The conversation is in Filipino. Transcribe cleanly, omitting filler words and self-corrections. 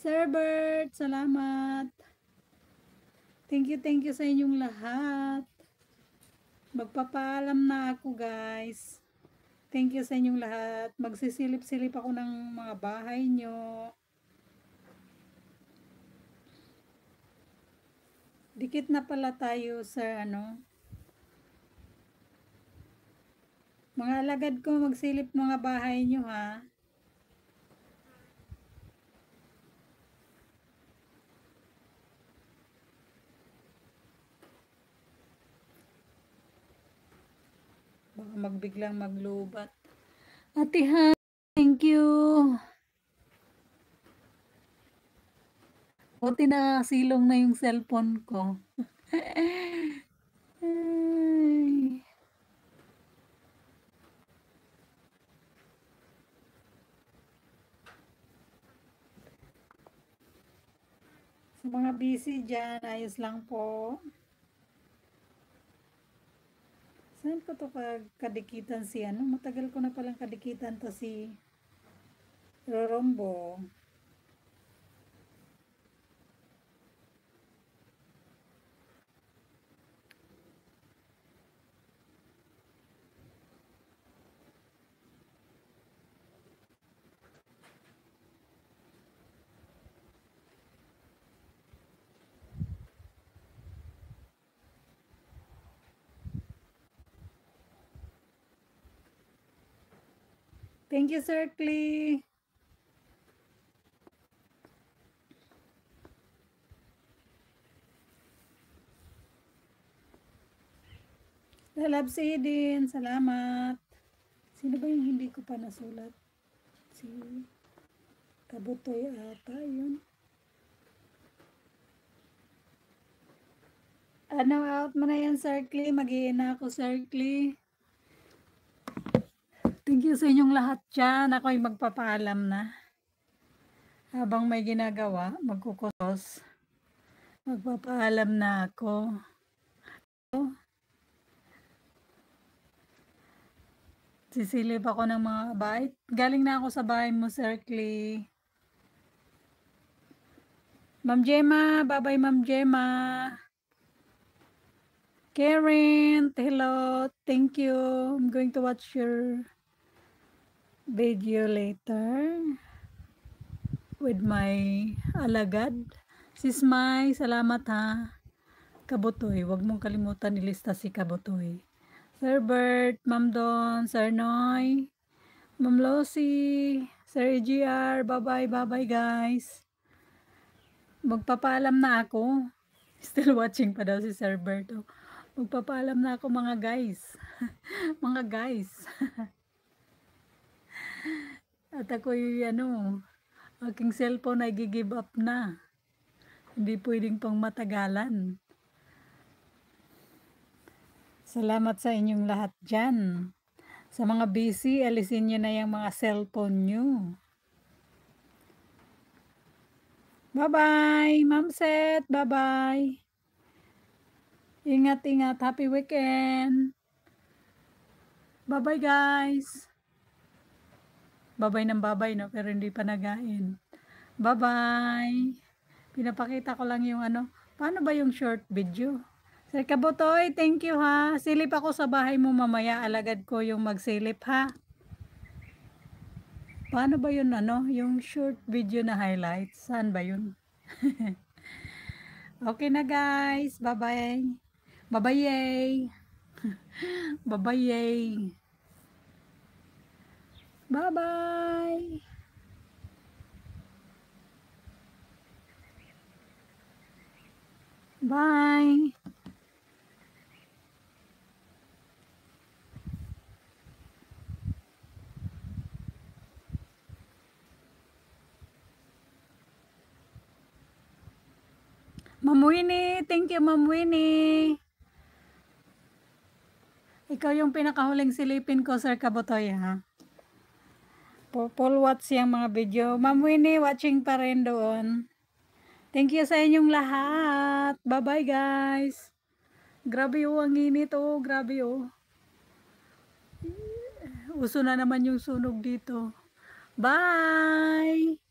Sir Bert, salamat. Thank you sa inyong lahat. Magpapaalam na ako, guys. Thank you sa inyong lahat. Magsisilip-silip ako ng mga bahay nyo. Dikit na pala tayo sa mga alagad ko, magsilip mga bahay nyo, ha. Baka magbiglang maglubat. Ate ha, thank you. Buti na silong na yung cellphone ko. Ay. Sa mga busy dyan, ayos lang po. Saan ko to kadikitan si Matagal ko na palang kadikitan to si Rorombo. Thank you, Sir Klee. Lalab si din. Salamat. Sino ba yung hindi ko pa nasulat? Si Kabutoy ata, yun. Out mo na yan, Sir Klee. Mag-iin na ako, Sir Klee. Thank you sa inyong lahat dyan. Ako'y magpapaalam na. Habang may ginagawa, magkukusos. Magpapaalam na ako. Sisilip ako ng mga bahay. Galing na ako sa bahay mo, Sir Klee. Ma'am Gemma, bye-bye Ma'am Gemma. Karen, hello. Thank you. I'm going to watch your video later with my alagad. Sis Mai, salamat ha. Kabutoy, wag mong kalimutan ilista si Kabutoy. Sir Bert, Ma'am Don, Sir Noy, Ma'am Losie, Sir EGR, bye-bye guys. Magpapaalam na ako. Still watching pa daw si Sir Bert. Magpapaalam na ako mga guys. Mga guys. At ako'y aking cellphone ay give up na. Hindi pwedeng pang matagalan. Salamat sa inyong lahat dyan. Sa mga busy, alisin nyo na yung mga cellphone nyo. Bye-bye, Ma'am Seth. Bye-bye. Ingat-ingat. Happy weekend. Bye-bye, guys. Babay ng babay, no? Pero hindi pa nagain. Bye-bye. Pinapakita ko lang yung paano ba yung short video? Sir Kabutoy, thank you ha. Silip ako sa bahay mo mamaya. Alagad ko yung magsilip ha. Paano ba yun yung short video na highlights? Saan ba yun? Okay na guys. Bye-bye. Bye-bye. Bye-bye. Bye-bye. Bye. Ma'am Winnie, thank you Ma'am Winnie. Ikaw yung pinakahuling silipin ko, Sir Kabutoy, ha? Full watch yung mga video. Ma'am Winnie, watching pa rin doon. Thank you sa inyong lahat. Bye-bye, guys. Grabe ang init, Grabe, Uso na naman yung sunog dito. Bye!